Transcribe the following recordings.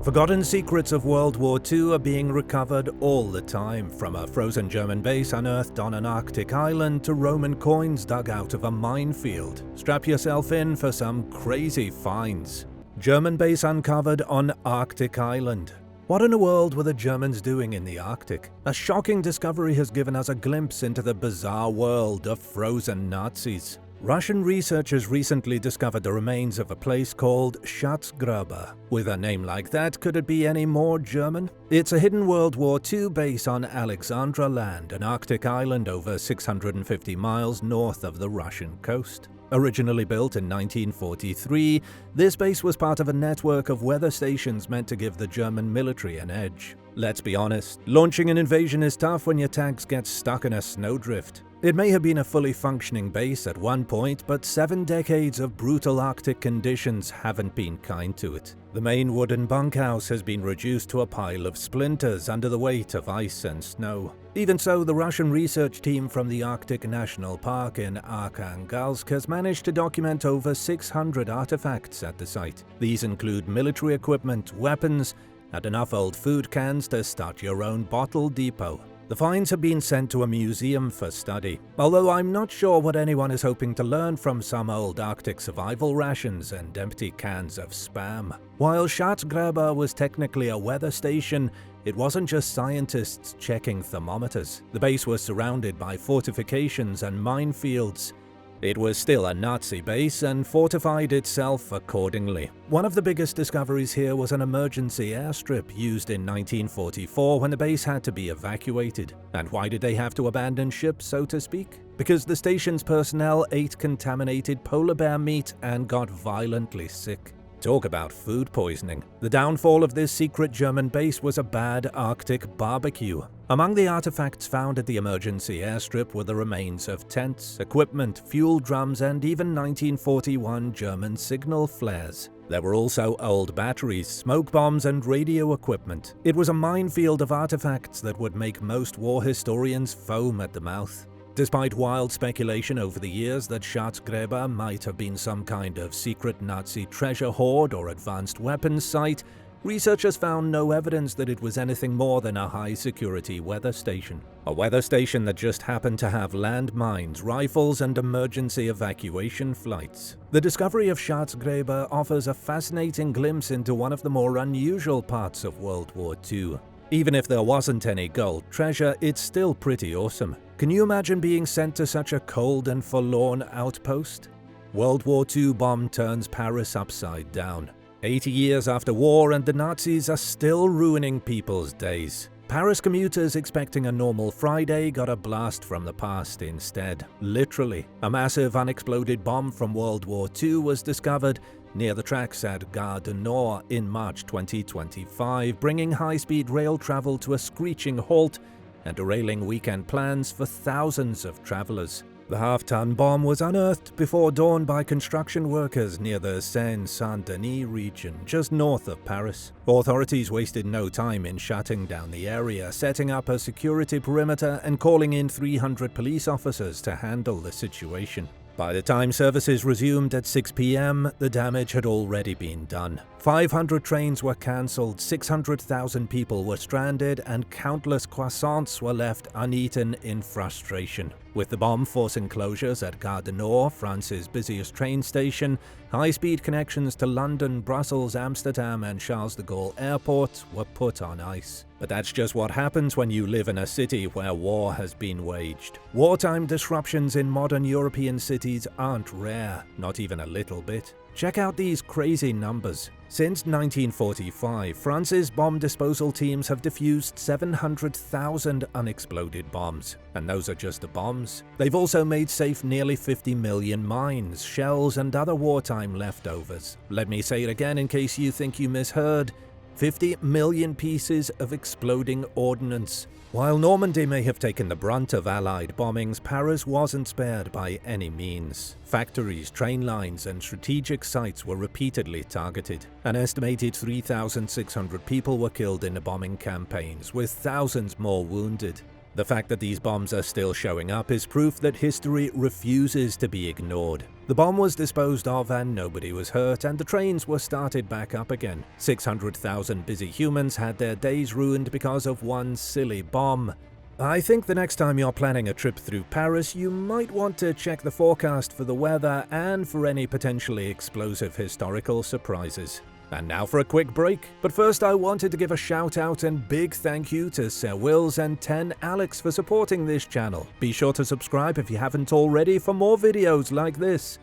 Forgotten secrets of World War II are being recovered all the time, from a frozen German base unearthed on an Arctic island to Roman coins dug out of a minefield. Strap yourself in for some crazy finds. German base uncovered on Arctic island. What in the world were the Germans doing in the Arctic? A shocking discovery has given us a glimpse into the bizarre world of frozen Nazis. Russian researchers recently discovered the remains of a place called Schatzgräber. With a name like that, could it be any more German? It's a hidden World War II base on Alexandra Land, an Arctic island over 650 miles north of the Russian coast. Originally built in 1943, this base was part of a network of weather stations meant to give the German military an edge. Let's be honest, launching an invasion is tough when your tanks get stuck in a snowdrift. It may have been a fully functioning base at one point, but 7 decades of brutal Arctic conditions haven't been kind to it. The main wooden bunkhouse has been reduced to a pile of splinters under the weight of ice and snow. Even so, the Russian research team from the Arctic National Park in Archaeologists has managed to document over 600 artifacts at the site. These include military equipment, weapons, and enough old food cans to start your own bottle depot. The finds have been sent to a museum for study, although I'm not sure what anyone is hoping to learn from some old Arctic survival rations and empty cans of Spam. While Schatzgräber was technically a weather station, it wasn't just scientists checking thermometers. The base was surrounded by fortifications and minefields. It was still a Nazi base and fortified itself accordingly. One of the biggest discoveries here was an emergency airstrip used in 1944 when the base had to be evacuated. And why did they have to abandon ship, so to speak? Because the station's personnel ate contaminated polar bear meat and got violently sick. Talk about food poisoning. The downfall of this secret German base was a bad Arctic barbecue. Among the artifacts found at the emergency airstrip were the remains of tents, equipment, fuel drums, and even 1941 German signal flares. There were also old batteries, smoke bombs, and radio equipment. It was a minefield of artifacts that would make most war historians foam at the mouth. Despite wild speculation over the years that Schatzgräber might have been some kind of secret Nazi treasure hoard or advanced weapons site, researchers found no evidence that it was anything more than a high-security weather station. A weather station that just happened to have landmines, rifles, and emergency evacuation flights. The discovery of Schatzgräber offers a fascinating glimpse into one of the more unusual parts of World War II. Even if there wasn't any gold treasure, it's still pretty awesome. Can you imagine being sent to such a cold and forlorn outpost? World War II bomb turns Paris upside down. 80 years after war and the Nazis are still ruining people's days. Paris commuters expecting a normal Friday got a blast from the past instead. Literally, a massive unexploded bomb from World War II was discovered near the tracks at Gare du Nord in March 2025, bringing high-speed rail travel to a screeching halt and derailing weekend plans for thousands of travelers. The half-ton bomb was unearthed before dawn by construction workers near the Seine-Saint-Denis region, just north of Paris. Authorities wasted no time in shutting down the area, setting up a security perimeter and calling in 300 police officers to handle the situation. By the time services resumed at 6 p.m., the damage had already been done. 500 trains were cancelled, 600,000 people were stranded, and countless croissants were left uneaten in frustration. With the bomb forcing closures at Gare du Nord, France's busiest train station, high-speed connections to London, Brussels, Amsterdam, and Charles de Gaulle airports were put on ice. But that's just what happens when you live in a city where war has been waged. Wartime disruptions in modern European cities aren't rare, not even a little bit. Check out these crazy numbers. Since 1945, France's bomb disposal teams have defused 700,000 unexploded bombs. And those are just the bombs. They've also made safe nearly 50 million mines, shells, and other wartime leftovers. Let me say it again in case you think you misheard. 50 million pieces of exploding ordnance. While Normandy may have taken the brunt of Allied bombings, Paris wasn't spared by any means. Factories, train lines, and strategic sites were repeatedly targeted. An estimated 3,600 people were killed in the bombing campaigns, with thousands more wounded. The fact that these bombs are still showing up is proof that history refuses to be ignored. The bomb was disposed of and nobody was hurt, and the trains were started back up again. 600,000 busy humans had their days ruined because of one silly bomb. I think the next time you're planning a trip through Paris, you might want to check the forecast for the weather and for any potentially explosive historical surprises. And now for a quick break. But first I wanted to give a shout out and big thank you to Sir Wills and 10 Alex for supporting this channel. Be sure to subscribe if you haven't already for more videos like this.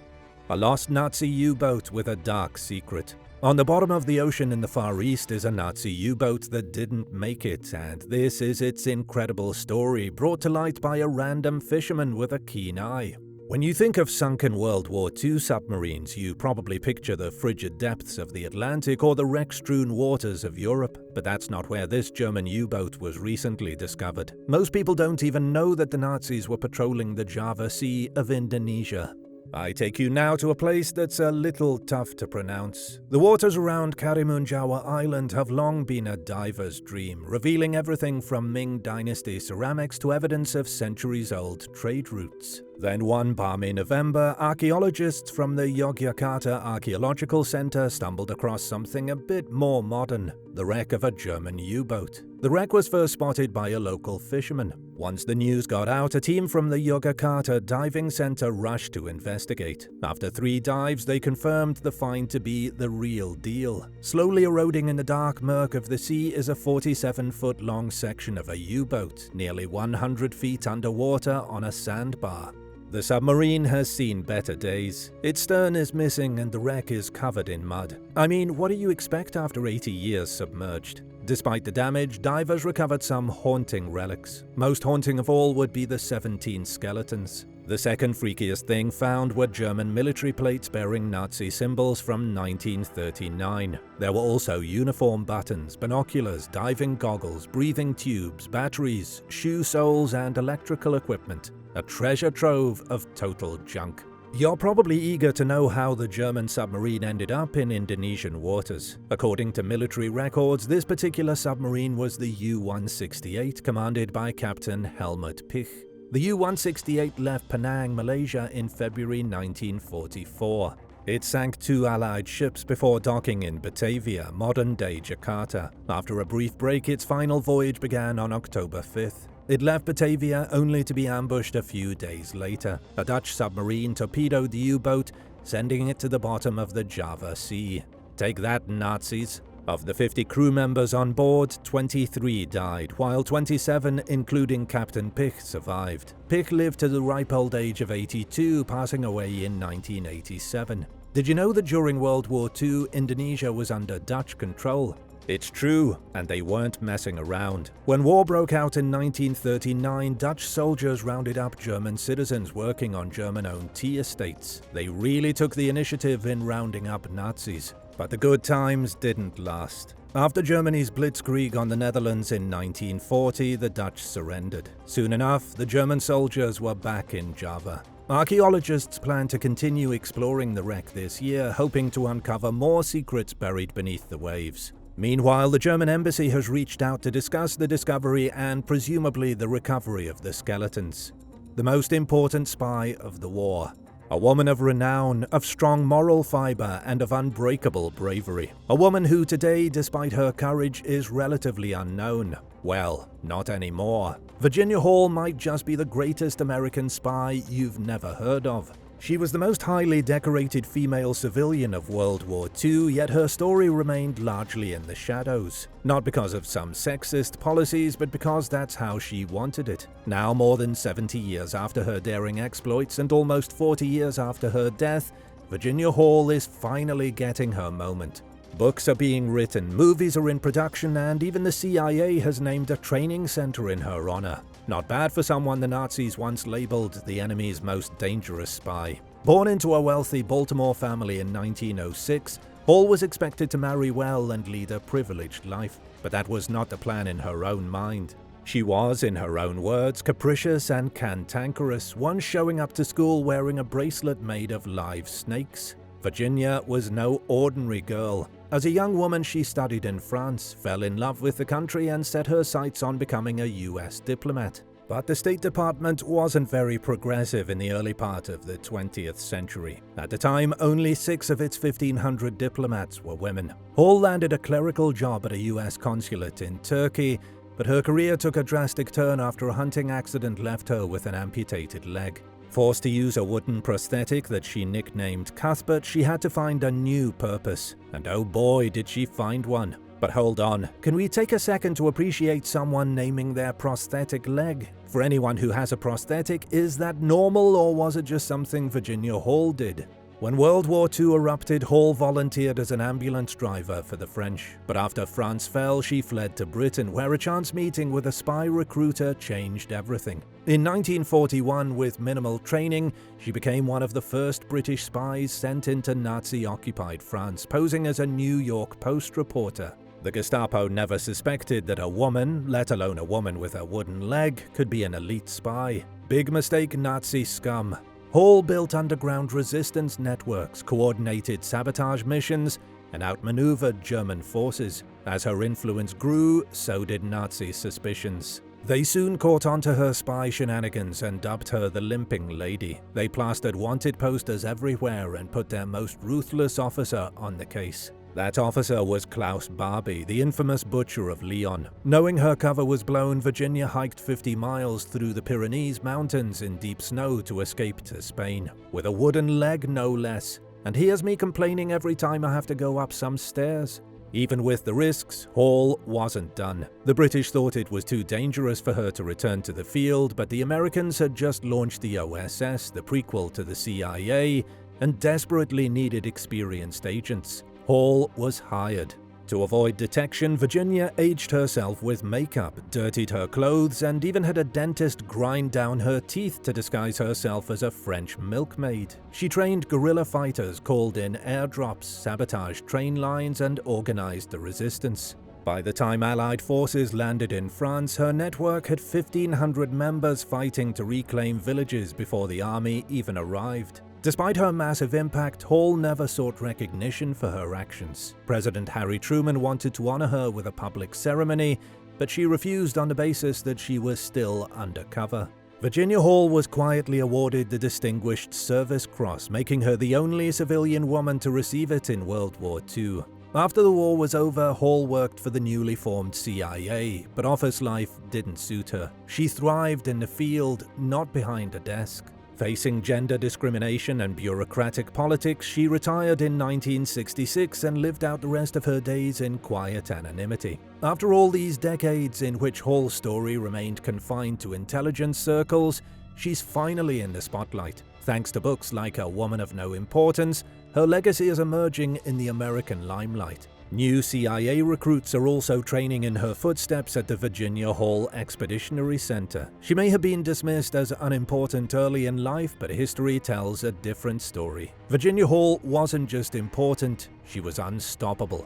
A lost Nazi U-boat with a dark secret. On the bottom of the ocean in the Far East is a Nazi U-boat that didn't make it, and this is its incredible story brought to light by a random fisherman with a keen eye. When you think of sunken World War II submarines, you probably picture the frigid depths of the Atlantic or the wreck-strewn waters of Europe, but that's not where this German U-boat was recently discovered. Most people don't even know that the Nazis were patrolling the Java Sea of Indonesia. I take you now to a place that's a little tough to pronounce. The waters around Karimunjawa Island have long been a diver's dream, revealing everything from Ming Dynasty ceramics to evidence of centuries-old trade routes. Then one balmy November, archaeologists from the Yogyakarta Archaeological Center stumbled across something a bit more modern, the wreck of a German U-boat. The wreck was first spotted by a local fisherman. Once the news got out, a team from the Yogyakarta Diving Center rushed to investigate. After 3 dives, they confirmed the find to be the real deal. Slowly eroding in the dark murk of the sea is a 47-foot-long section of a U-boat, nearly 100 feet underwater on a sandbar. The submarine has seen better days. Its stern is missing and the wreck is covered in mud. I mean, what do you expect after 80 years submerged? Despite the damage, divers recovered some haunting relics. Most haunting of all would be the 17 skeletons. The second freakiest thing found were German military plates bearing Nazi symbols from 1939. There were also uniform buttons, binoculars, diving goggles, breathing tubes, batteries, shoe soles, and electrical equipment. A treasure trove of total junk. You're probably eager to know how the German submarine ended up in Indonesian waters. According to military records, this particular submarine was the U-168, commanded by Captain Helmut Pich. The U-168 left Penang, Malaysia in February 1944. It sank 2 Allied ships before docking in Batavia, modern-day Jakarta. After a brief break, its final voyage began on October 5th. It left Batavia only to be ambushed a few days later. A Dutch submarine torpedoed the U-boat, sending it to the bottom of the Java Sea. Take that, Nazis! Of the 50 crew members on board, 23 died, while 27, including Captain Pich, survived. Pich lived to the ripe old age of 82, passing away in 1987. Did you know that during World War II, Indonesia was under Dutch control? It's true, and they weren't messing around. When war broke out in 1939, Dutch soldiers rounded up German citizens working on German-owned tea estates. They really took the initiative in rounding up Nazis. But the good times didn't last. After Germany's blitzkrieg on the Netherlands in 1940, the Dutch surrendered. Soon enough, the German soldiers were back in Java. Archaeologists plan to continue exploring the wreck this year, hoping to uncover more secrets buried beneath the waves. Meanwhile, the German embassy has reached out to discuss the discovery and presumably the recovery of the skeletons. The most important spy of the war. A woman of renown, of strong moral fiber, and of unbreakable bravery. A woman who today, despite her courage, is relatively unknown. Well, not anymore. Virginia Hall might just be the greatest American spy you've never heard of. She was the most highly decorated female civilian of World War II, yet her story remained largely in the shadows. Not because of some sexist policies, but because that's how she wanted it. Now, more than 70 years after her daring exploits and almost 40 years after her death, Virginia Hall is finally getting her moment. Books are being written, movies are in production, and even the CIA has named a training center in her honor. Not bad for someone the Nazis once labeled the enemy's most dangerous spy. Born into a wealthy Baltimore family in 1906, Hall was expected to marry well and lead a privileged life. But that was not the plan in her own mind. She was, in her own words, capricious and cantankerous, once showing up to school wearing a bracelet made of live snakes. Virginia was no ordinary girl. As a young woman, she studied in France, fell in love with the country, and set her sights on becoming a US diplomat. But the State Department wasn't very progressive in the early part of the 20th century. At the time, only 6 of its 1,500 diplomats were women. Hall landed a clerical job at a US consulate in Turkey, but her career took a drastic turn after a hunting accident left her with an amputated leg. Forced to use a wooden prosthetic that she nicknamed Cuthbert, she had to find a new purpose. And oh boy, did she find one. But hold on, can we take a second to appreciate someone naming their prosthetic leg? For anyone who has a prosthetic, is that normal, or was it just something Virginia Hall did? When World War II erupted, Hall volunteered as an ambulance driver for the French. But after France fell, she fled to Britain, where a chance meeting with a spy recruiter changed everything. In 1941, with minimal training, she became one of the first British spies sent into Nazi-occupied France, posing as a New York Post reporter. The Gestapo never suspected that a woman, let alone a woman with a wooden leg, could be an elite spy. Big mistake, Nazi scum. Hall built underground resistance networks, coordinated sabotage missions, and outmaneuvered German forces. As her influence grew, so did Nazi suspicions. They soon caught on to her spy shenanigans and dubbed her the Limping Lady. They plastered wanted posters everywhere and put their most ruthless officer on the case. That officer was Klaus Barbie, the infamous butcher of Lyon. Knowing her cover was blown, Virginia hiked 50 miles through the Pyrenees Mountains in deep snow to escape to Spain, with a wooden leg no less. And here's me complaining every time I have to go up some stairs. Even with the risks, Hall wasn't done. The British thought it was too dangerous for her to return to the field, but the Americans had just launched the OSS, the prequel to the CIA, and desperately needed experienced agents. Hall was hired. To avoid detection, Virginia aged herself with makeup, dirtied her clothes, and even had a dentist grind down her teeth to disguise herself as a French milkmaid. She trained guerrilla fighters, called in airdrops, sabotaged train lines, and organized the resistance. By the time Allied forces landed in France, her network had 1,500 members fighting to reclaim villages before the army even arrived. Despite her massive impact, Hall never sought recognition for her actions. President Harry Truman wanted to honor her with a public ceremony, but she refused on the basis that she was still undercover. Virginia Hall was quietly awarded the Distinguished Service Cross, making her the only civilian woman to receive it in World War II. After the war was over, Hall worked for the newly formed CIA, but office life didn't suit her. She thrived in the field, not behind a desk. Facing gender discrimination and bureaucratic politics, she retired in 1966 and lived out the rest of her days in quiet anonymity. After all these decades in which Hall's story remained confined to intelligence circles, she's finally in the spotlight. Thanks to books like A Woman of No Importance, her legacy is emerging in the American limelight. New CIA recruits are also training in her footsteps at the Virginia Hall Expeditionary Center. She may have been dismissed as unimportant early in life, but history tells a different story. Virginia Hall wasn't just important, she was unstoppable.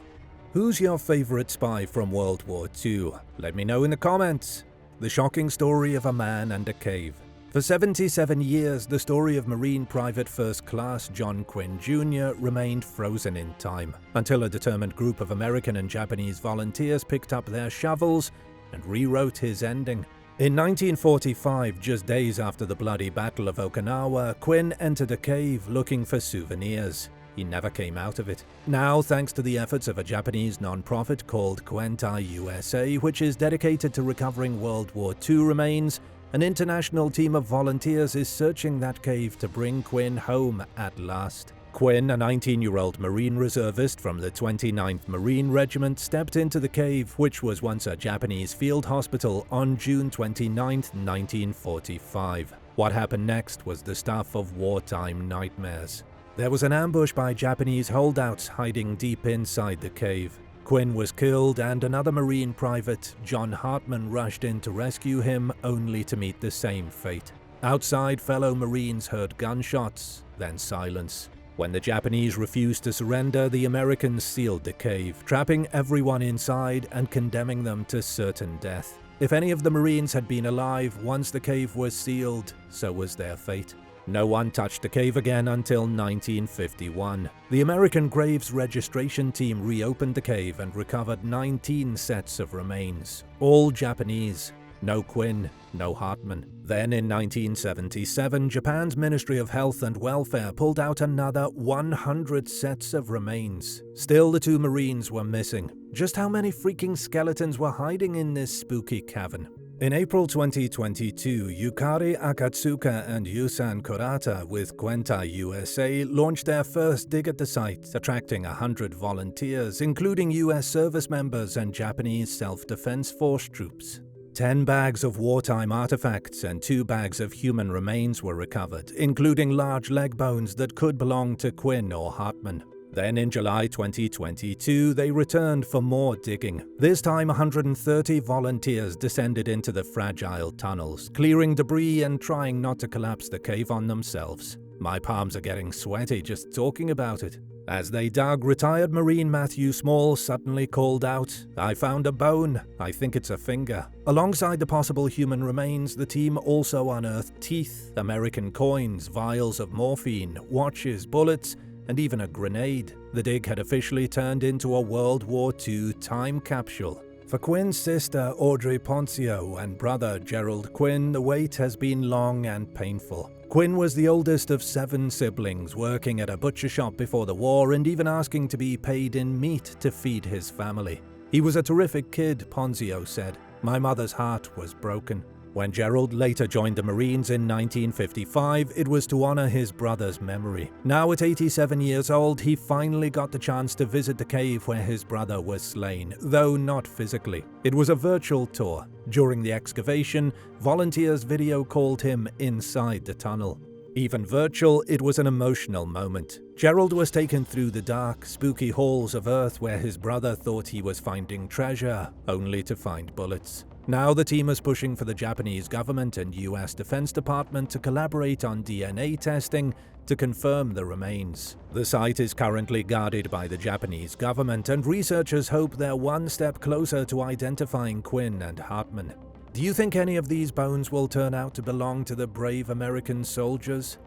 Who's your favorite spy from World War II? Let me know in the comments. The shocking story of a man and a cave. For 77 years, the story of Marine Private First Class John Quinn Jr. remained frozen in time, until a determined group of American and Japanese volunteers picked up their shovels and rewrote his ending. In 1945, just days after the bloody Battle of Okinawa, Quinn entered a cave looking for souvenirs. He never came out of it. Now, thanks to the efforts of a Japanese non-profit called Kuentai USA, which is dedicated to recovering World War II remains, an international team of volunteers is searching that cave to bring Quinn home at last. Quinn, a 19-year-old Marine reservist from the 29th Marine Regiment, stepped into the cave, which was once a Japanese field hospital, on June 29, 1945. What happened next was the stuff of wartime nightmares. There was an ambush by Japanese holdouts hiding deep inside the cave. Quinn was killed, and another Marine private, John Hartman, rushed in to rescue him, only to meet the same fate. Outside, fellow Marines heard gunshots, then silence. When the Japanese refused to surrender, the Americans sealed the cave, trapping everyone inside and condemning them to certain death. If any of the Marines had been alive once the cave was sealed, so was their fate. No one touched the cave again until 1951. The American Graves Registration Team reopened the cave and recovered 19 sets of remains, all Japanese. No Quinn, no Hartmann. Then in 1977, Japan's Ministry of Health and Welfare pulled out another 100 sets of remains. Still, the two Marines were missing. Just how many freaking skeletons were hiding in this spooky cavern? In April 2022, Yukari Akatsuka and Yusan Kurata with Quenta USA launched their first dig at the site, attracting 100 volunteers, including US service members and Japanese Self-Defense Force troops. 10 bags of wartime artifacts and 2 bags of human remains were recovered, including large leg bones that could belong to Quinn or Hartmann. Then in July 2022, they returned for more digging. This time 130 volunteers descended into the fragile tunnels, clearing debris and trying not to collapse the cave on themselves. My palms are getting sweaty just talking about it. As they dug, retired Marine Matthew Small suddenly called out, "I found a bone. I think it's a finger." Alongside the possible human remains, the team also unearthed teeth, American coins, vials of morphine, watches, bullets, and even a grenade. The dig had officially turned into a World War II time capsule. For Quinn's sister Audrey Ponzio and brother Gerald Quinn, the wait has been long and painful. Quinn was the oldest of 7 siblings, working at a butcher shop before the war and even asking to be paid in meat to feed his family. "He was a terrific kid," Ponzio said. "My mother's heart was broken." When Gerald later joined the Marines in 1955, it was to honor his brother's memory. Now at 87 years old, he finally got the chance to visit the cave where his brother was slain, though not physically. It was a virtual tour. During the excavation, volunteers video called him inside the tunnel. Even virtual, it was an emotional moment. Gerald was taken through the dark, spooky halls of Earth where his brother thought he was finding treasure, only to find bullets. Now the team is pushing for the Japanese government and US Defense Department to collaborate on DNA testing to confirm the remains. The site is currently guarded by the Japanese government, and researchers hope they're one step closer to identifying Quinn and Hartmann. Do you think any of these bones will turn out to belong to the brave American soldiers?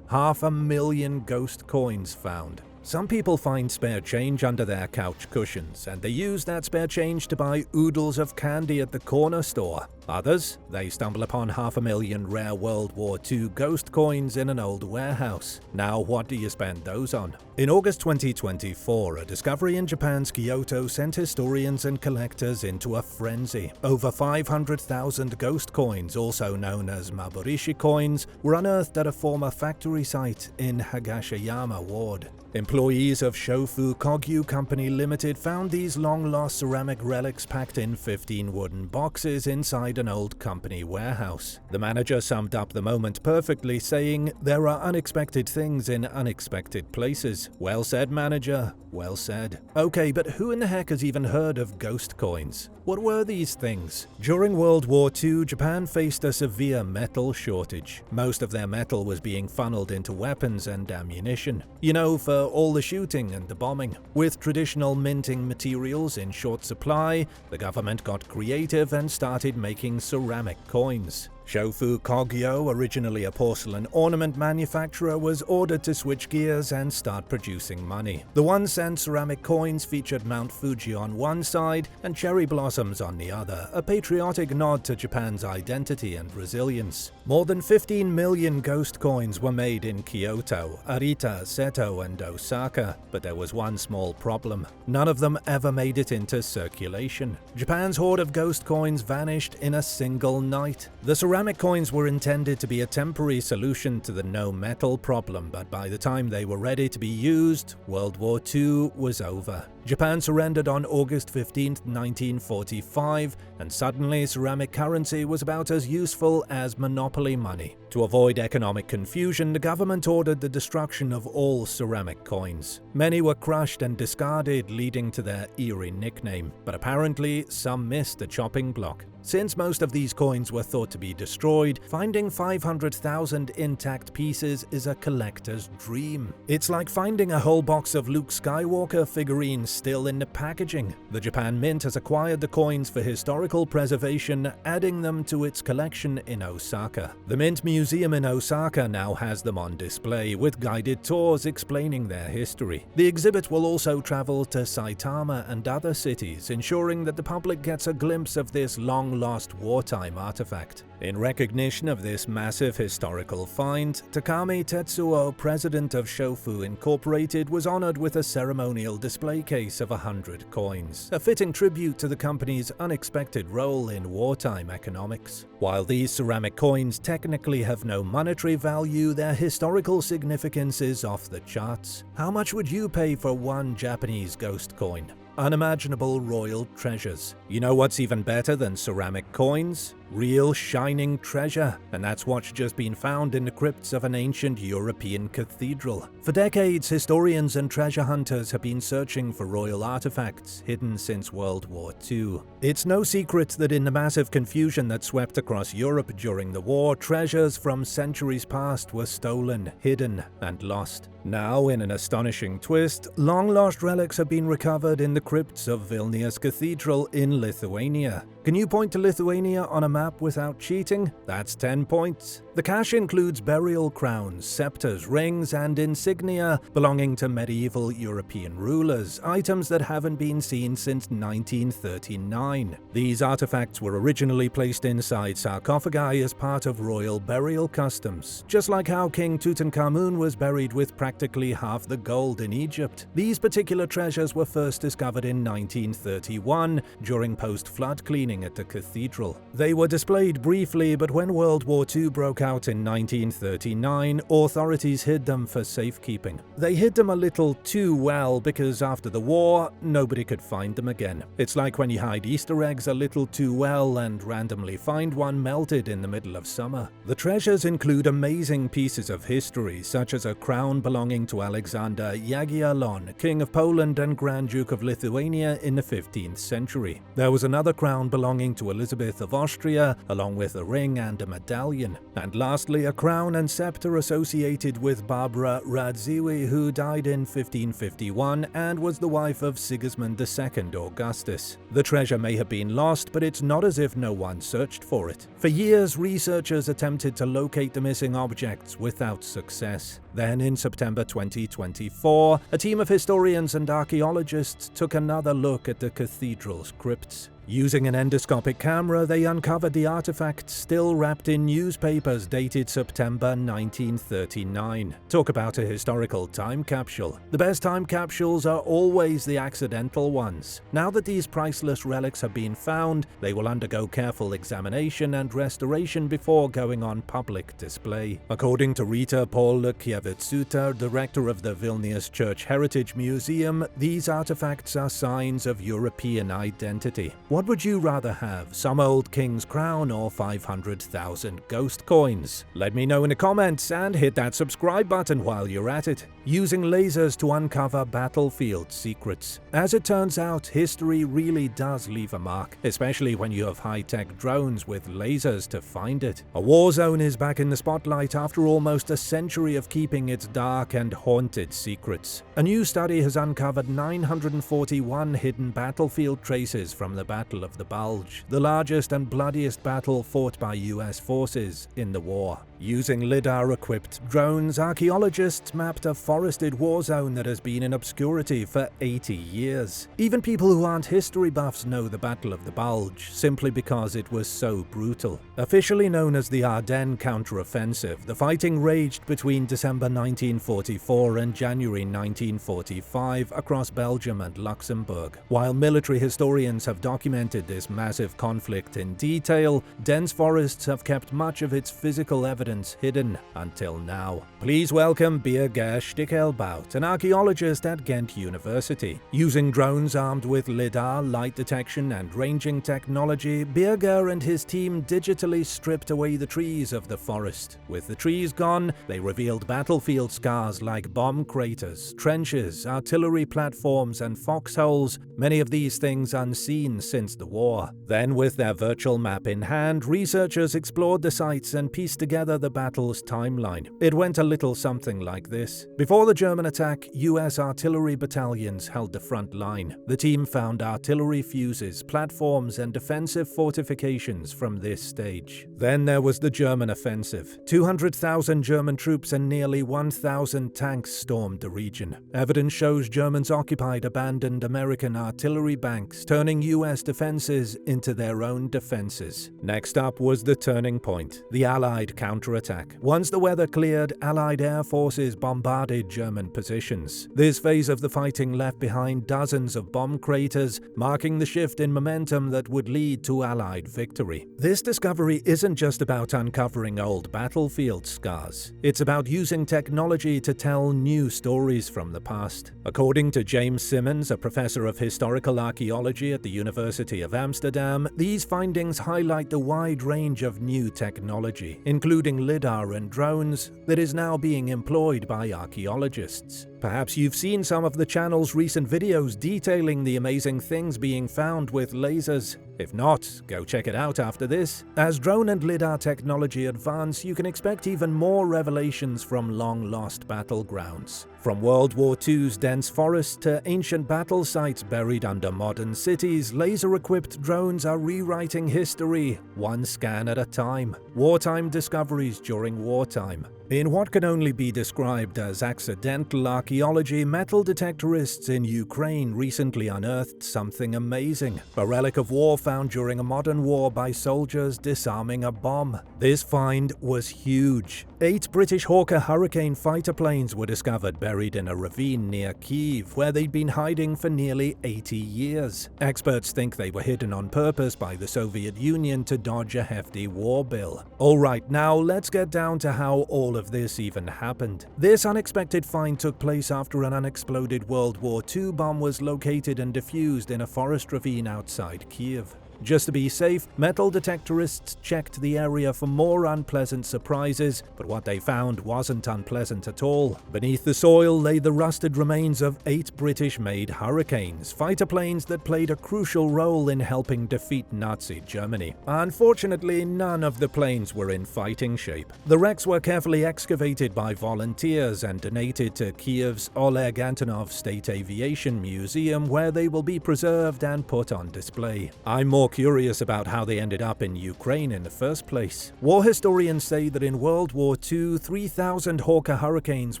500,000 ghost coins found. Some people find spare change under their couch cushions, and they use that spare change to buy oodles of candy at the corner store. Others, they stumble upon 500,000 rare World War II ghost coins in an old warehouse. Now what do you spend those on? In August 2024, a discovery in Japan's Kyoto sent historians and collectors into a frenzy. Over 500,000 ghost coins, also known as Maburishi coins, were unearthed at a former factory site in Higashiyama Ward. Employees of Shofu Kogyu Company Limited found these long-lost ceramic relics packed in 15 wooden boxes inside an old company warehouse. The manager summed up the moment perfectly, saying, "There are unexpected things in unexpected places." Well said, manager. Well said. Okay, but who in the heck has even heard of ghost coins? What were these things? During World War II, Japan faced a severe metal shortage. Most of their metal was being funneled into weapons and ammunition. You know, for all the shooting and the bombing. With traditional minting materials in short supply, the government got creative and started making ceramic coins. Shofu Kogyo, originally a porcelain ornament manufacturer, was ordered to switch gears and start producing money. The 1-cent ceramic coins featured Mount Fuji on one side and cherry blossoms on the other, a patriotic nod to Japan's identity and resilience. More than 15 million ghost coins were made in Kyoto, Arita, Seto, and Osaka, but there was one small problem. None of them ever made it into circulation. Japan's hoard of ghost coins vanished in a single night. The ceramic coins were intended to be a temporary solution to the no-metal problem, but by the time they were ready to be used, World War II was over. Japan surrendered on August 15, 1945, and suddenly ceramic currency was about as useful as monopoly money. To avoid economic confusion, the government ordered the destruction of all ceramic coins. Many were crushed and discarded, leading to their eerie nickname, but apparently some missed the chopping block. Since most of these coins were thought to be destroyed, finding 500,000 intact pieces is a collector's dream. It's like finding a whole box of Luke Skywalker figurines still in the packaging. The Japan Mint has acquired the coins for historical preservation, adding them to its collection in Osaka. The Mint Museum in Osaka now has them on display, with guided tours explaining their history. The exhibit will also travel to Saitama and other cities, ensuring that the public gets a glimpse of this long-lost wartime artifact. In recognition of this massive historical find, Takami Tetsuo, president of Shofu Incorporated, was honored with a ceremonial display case of 100 coins, a fitting tribute to the company's unexpected role in wartime economics. While these ceramic coins technically have no monetary value, their historical significance is off the charts. How much would you pay for one Japanese ghost coin? Unimaginable royal treasures. You know what's even better than ceramic coins? Real shining treasure, and that's what's just been found in the crypts of an ancient European cathedral. For decades, historians and treasure hunters have been searching for royal artifacts hidden since World War II. It's no secret that in the massive confusion that swept across Europe during the war, treasures from centuries past were stolen, hidden, and lost. Now, in an astonishing twist, long-lost relics have been recovered in the crypts of Vilnius Cathedral in Lithuania. Can you point to Lithuania on a map without cheating? That's 10 points. The cache includes burial crowns, scepters, rings, and insignia belonging to medieval European rulers, items that haven't been seen since 1939. These artifacts were originally placed inside sarcophagi as part of royal burial customs, just like how King Tutankhamun was buried with practically half the gold in Egypt. These particular treasures were first discovered in 1931 during post-flood cleaning at the cathedral. They were displayed briefly, but when World War II broke out in 1939, authorities hid them for safekeeping. They hid them a little too well because after the war, nobody could find them again. It's like when you hide Easter eggs a little too well and randomly find one melted in the middle of summer. The treasures include amazing pieces of history, such as a crown belonging to Alexander Jagiellon, King of Poland and Grand Duke of Lithuania in the 15th century. There was another crown belonging to Elizabeth of Austria, along with a ring and a medallion. And lastly, a crown and scepter associated with Barbara Radziwiłł, who died in 1551 and was the wife of Sigismund II Augustus. The treasure may have been lost, but it's not as if no one searched for it. For years, researchers attempted to locate the missing objects without success. Then, in September 2024, a team of historians and archaeologists took another look at the cathedral's crypts. Using an endoscopic camera, they uncovered the artifacts still wrapped in newspapers dated September 1939. Talk about a historical time capsule. The best time capsules are always the accidental ones. Now that these priceless relics have been found, they will undergo careful examination and restoration before going on public display. According to Rita Polkiewicz-Suter, director of the Vilnius Church Heritage Museum, these artifacts are signs of European identity. What would you rather have, some old king's crown or 500,000 ghost coins? Let me know in the comments and hit that subscribe button while you're at it. Using lasers to uncover battlefield secrets. As it turns out, history really does leave a mark, especially when you have high-tech drones with lasers to find it. A war zone is back in the spotlight after almost a century of keeping its dark and haunted secrets. A new study has uncovered 941 hidden battlefield traces from the Battle of the Bulge, the largest and bloodiest battle fought by US forces in the war. Using lidar-equipped drones, archaeologists mapped a forested war zone that has been in obscurity for 80 years. Even people who aren't history buffs know the Battle of the Bulge, simply because it was so brutal. Officially known as the Ardennes counteroffensive, the fighting raged between December 1944 and January 1945 across Belgium and Luxembourg. While military historians have documented this massive conflict in detail, dense forests have kept much of its physical evidence evidence hidden until now. Please welcome Birger Stickelbaut, an archaeologist at Ghent University. Using drones armed with LiDAR, light detection and ranging technology, Birger and his team digitally stripped away the trees of the forest. With the trees gone, they revealed battlefield scars like bomb craters, trenches, artillery platforms and foxholes, many of these things unseen since the war. Then, with their virtual map in hand, researchers explored the sites and pieced together the battle's timeline. It went a little something like this. Before the German attack, US artillery battalions held the front line. The team found artillery fuses, platforms and defensive fortifications from this stage. Then there was the German offensive. 200,000 German troops and nearly 1,000 tanks stormed the region. Evidence shows Germans occupied abandoned American artillery banks, turning US defenses into their own defenses. Next up was the turning point, the Allied counterattack. Once the weather cleared, Allied air forces bombarded German positions. This phase of the fighting left behind dozens of bomb craters, marking the shift in momentum that would lead to Allied victory. This discovery isn't just about uncovering old battlefield scars. It's about using technology to tell new stories from the past. According to James Simmons, a professor of historical archaeology at the University of Amsterdam, these findings highlight the wide range of new technology, including LiDAR and drones, that is now being employed by archaeologists. Perhaps you've seen some of the channel's recent videos detailing the amazing things being found with lasers. If not, go check it out after this. As drone and LiDAR technology advance, you can expect even more revelations from long-lost battlegrounds. From World War II's dense forests to ancient battle sites buried under modern cities, laser-equipped drones are rewriting history, one scan at a time. Wartime discoveries during wartime. In what can only be described as accidental archaeology, metal detectorists in Ukraine recently unearthed something amazing. A relic of war found during a modern war by soldiers disarming a bomb. This find was huge. 8 British Hawker Hurricane fighter planes were discovered buried in a ravine near Kyiv, where they'd been hiding for nearly 80 years. Experts think they were hidden on purpose by the Soviet Union to dodge a hefty war bill. Alright, now let's get down to how all of this even happened. This unexpected find took place after an unexploded World War II bomb was located and defused in a forest ravine outside Kyiv. Just to be safe, metal detectorists checked the area for more unpleasant surprises, but what they found wasn't unpleasant at all. Beneath the soil lay the rusted remains of 8 British-made Hurricanes, fighter planes that played a crucial role in helping defeat Nazi Germany. Unfortunately, none of the planes were in fighting shape. The wrecks were carefully excavated by volunteers and donated to Kyiv's Oleg Antonov State Aviation Museum, where they will be preserved and put on display. I'm more curious about how they ended up in Ukraine in the first place. War historians say that in World War II, 3,000 Hawker Hurricanes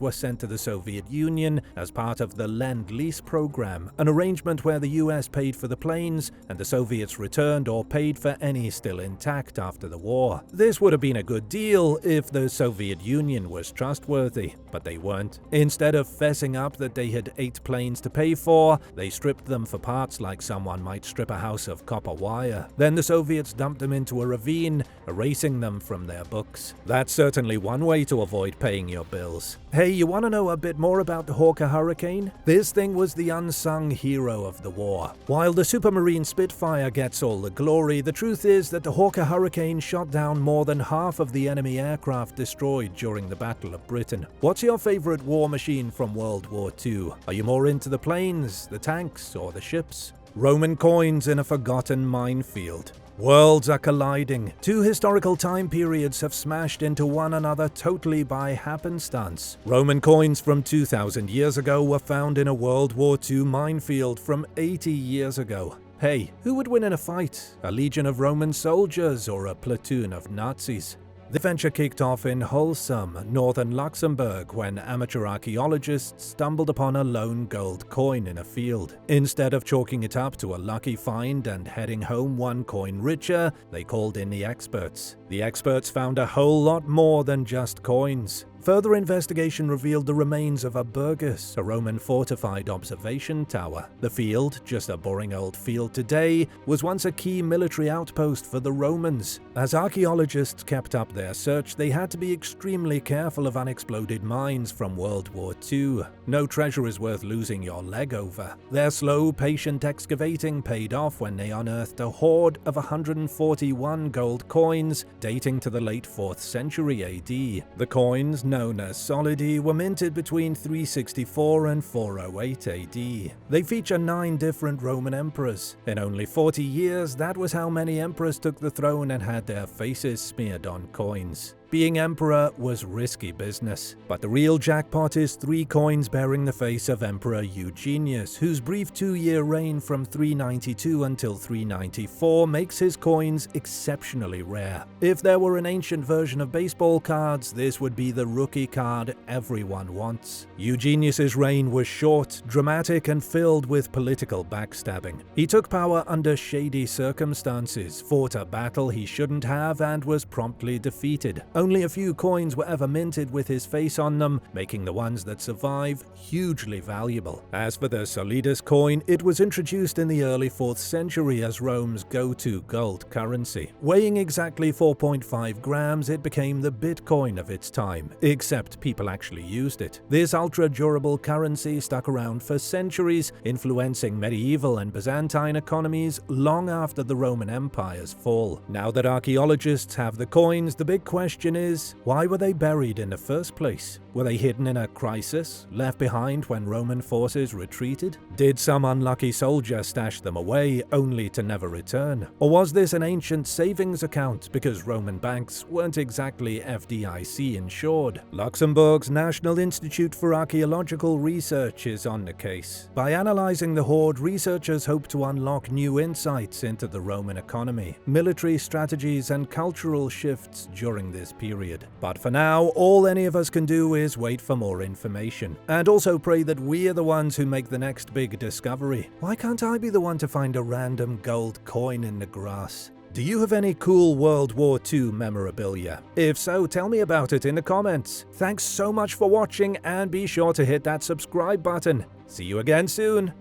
were sent to the Soviet Union as part of the Lend-Lease program, an arrangement where the US paid for the planes and the Soviets returned or paid for any still intact after the war. This would have been a good deal if the Soviet Union was trustworthy, but they weren't. Instead of fessing up that they had 8 planes to pay for, they stripped them for parts like someone might strip a house of copper wire. Then the Soviets dumped them into a ravine, erasing them from their books. That's certainly one way to avoid paying your bills. Hey, you want to know a bit more about the Hawker Hurricane? This thing was the unsung hero of the war. While the Supermarine Spitfire gets all the glory, the truth is that the Hawker Hurricane shot down more than half of the enemy aircraft destroyed during the Battle of Britain. What's your favorite war machine from World War II? Are you more into the planes, the tanks, or the ships? Roman coins in a forgotten minefield. Worlds are colliding. 2 historical time periods have smashed into one another totally by happenstance. Roman coins from 2,000 years ago were found in a World War II minefield from 80 years ago. Hey, who would win in a fight? A legion of Roman soldiers or a platoon of Nazis? The adventure kicked off in Holsum, northern Luxembourg, when amateur archaeologists stumbled upon a lone gold coin in a field. Instead of chalking it up to a lucky find and heading home 1 coin richer, they called in the experts. The experts found a whole lot more than just coins. Further investigation revealed the remains of a burgus, a Roman fortified observation tower. The field, just a boring old field today, was once a key military outpost for the Romans. As archaeologists kept up their search, they had to be extremely careful of unexploded mines from World War II. No treasure is worth losing your leg over. Their slow, patient excavating paid off when they unearthed a hoard of 141 gold coins dating to the late 4th century AD. The coins, known as solidi, were minted between 364 and 408 AD. They feature 9 different Roman emperors. In only 40 years, that was how many emperors took the throne and had their faces smeared on coins. Being emperor was risky business, but the real jackpot is 3 coins bearing the face of Emperor Eugenius, whose brief 2-year reign from 392 until 394 makes his coins exceptionally rare. If there were an ancient version of baseball cards, this would be the rookie card everyone wants. Eugenius's reign was short, dramatic, and filled with political backstabbing. He took power under shady circumstances, fought a battle he shouldn't have, and was promptly defeated. Only a few coins were ever minted with his face on them, making the ones that survive hugely valuable. As for the solidus coin, it was introduced in the early 4th century as Rome's go-to gold currency. Weighing exactly 4.5 grams, it became the Bitcoin of its time, except people actually used it. This ultra-durable currency stuck around for centuries, influencing medieval and Byzantine economies long after the Roman Empire's fall. Now that archaeologists have the coins, the big question is, why were they buried in the first place? Were they hidden in a crisis, left behind when Roman forces retreated? Did some unlucky soldier stash them away, only to never return? Or was this an ancient savings account because Roman banks weren't exactly FDIC insured? Luxembourg's National Institute for Archaeological Research is on the case. By analyzing the hoard, researchers hope to unlock new insights into the Roman economy, military strategies, and cultural shifts during this period. But for now, all any of us can do is wait for more information, and also pray that we are the ones who make the next big discovery. Why can't I be the one to find a random gold coin in the grass? Do you have any cool World War II memorabilia? If so, tell me about it in the comments. Thanks so much for watching, and be sure to hit that subscribe button. See you again soon.